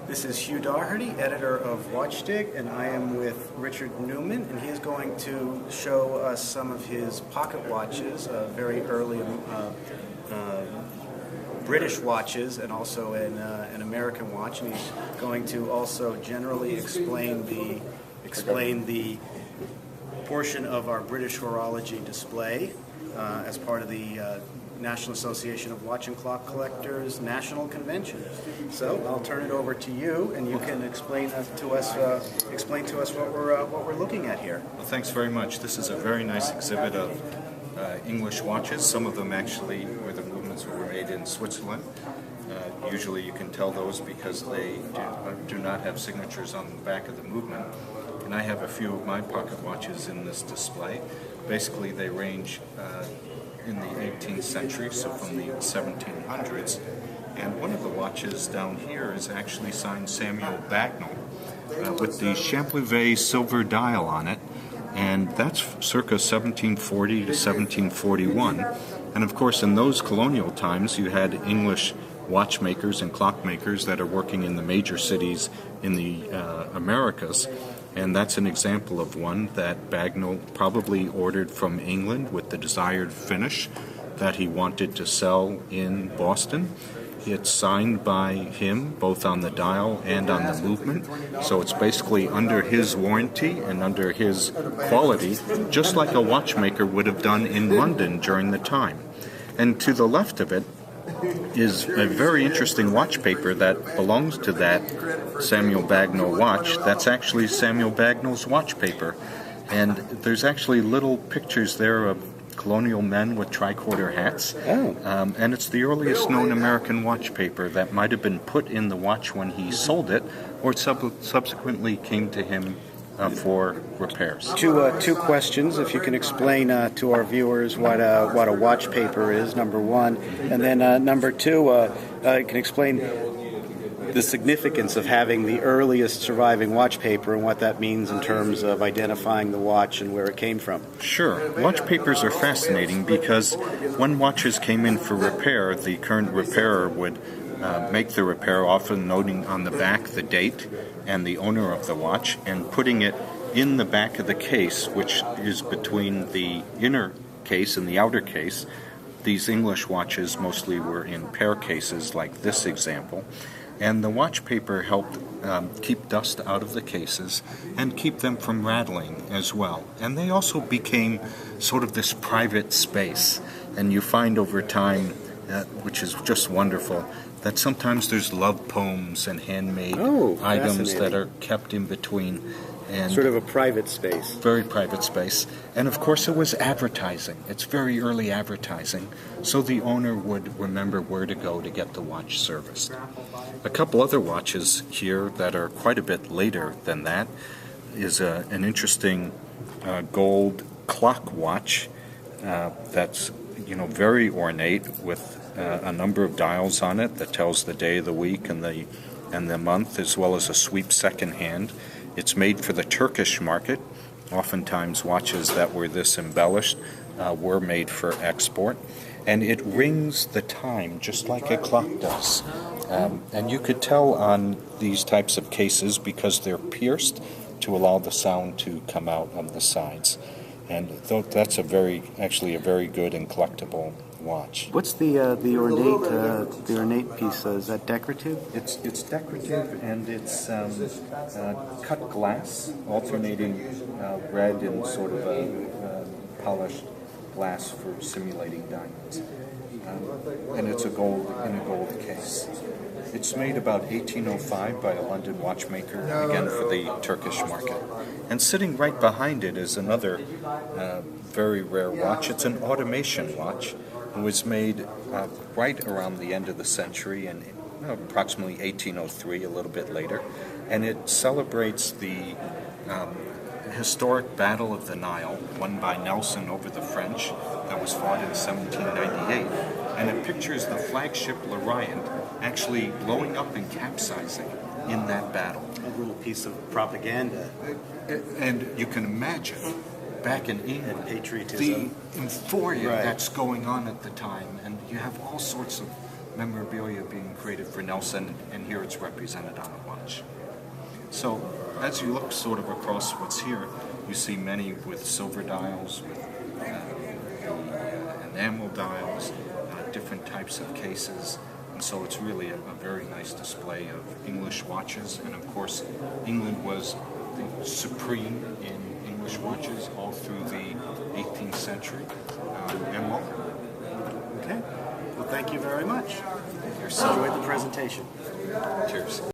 This is Hugh Doherty, editor of Watchdig, and I am with Richard Newman, and he is going to show us some of his pocket watches, very early British watches, and also an American watch. And he's going to also generally explain the portion of our British horology display as part of the National Association of Watch and Clock Collectors National Convention. So I'll turn it over to you, and you can explain to us what we're looking at here. Well, thanks very much. This is a very nice exhibit of English watches. Some of them actually where the movements were made in Switzerland. Usually you can tell those because they do not have signatures on the back of the movement. And I have a few of my pocket watches in this display. Basically they range in the 18th century, so from the 1700s. And one of the watches down here is actually signed Samuel Bagnall with the Champlevé silver dial on it. And that's circa 1740 to 1741. And of course, in those colonial times, you had English watchmakers and clockmakers that are working in the major cities in the Americas. And that's an example of one that Bagnall probably ordered from England with the desired finish that he wanted to sell in Boston. It's signed by him both on the dial and on the movement, so it's basically under his warranty and under his quality, just like a watchmaker would have done in London during the time. And to the left of it is a very interesting watch paper that belongs to that Samuel Bagnall watch. That's actually Samuel Bagnall's watch paper. And there's actually little pictures there of colonial men with tricorder hats. And it's the earliest known American watch paper that might have been put in the watch when he sold it, or subsequently came to him for repairs. Two questions, if you can explain to our viewers what a watch paper is, number one, and then number two, you can explain the significance of having the earliest surviving watch paper and what that means in terms of identifying the watch and where it came from. Sure. Watch papers are fascinating because when watches came in for repair, the current repairer would make the repair, often noting on the back the date and the owner of the watch, and putting it in the back of the case, which is between the inner case and the outer case. These English watches mostly were in pair cases, like this example. And the watch paper helped keep dust out of the cases and keep them from rattling as well. And they also became sort of this private space. And you find over time, which is just wonderful, that sometimes there's love poems and handmade items that are kept in between. And sort of a private space. Very private space. And of course it was advertising. It's very early advertising. So the owner would remember where to go to get the watch serviced. A couple other watches here that are quite a bit later than that is an interesting gold clock watch that's very ornate with a number of dials on it that tells the day of the week and the month, as well as a sweep second hand. It's made for the Turkish market. Oftentimes watches that were this embellished were made for export. And it rings the time just like a clock does. And you could tell on these types of cases because they're pierced to allow the sound to come out on the sides. And that's actually a very good and collectible watch. What's the ornate piece? Is that decorative? It's decorative, and it's cut glass, alternating red and sort of a polished glass for simulating diamonds. And it's in a gold case. It's made about 1805 by a London watchmaker, again for the Turkish market. And sitting right behind it is another very rare watch. It's an automation watch. It was made right around the end of the century, in approximately 1803, a little bit later. And it celebrates the historic Battle of the Nile, won by Nelson over the French, that was fought in 1798. And it pictures the flagship L'Orient actually blowing up and capsizing in that battle. A little piece of propaganda. And you can imagine, back in England, patriotism, the euphoria that's going on at the time, and you have all sorts of memorabilia being created for Nelson, and here it's represented on a watch. So as you look sort of across what's here, you see many with silver dials, with enamel dials, different types of cases, and so it's really a very nice display of English watches. And of course, England was the supreme in English watches all through the 18th century and longer. Okay. Well, thank you very much. You're so Enjoyed the presentation. Cheers.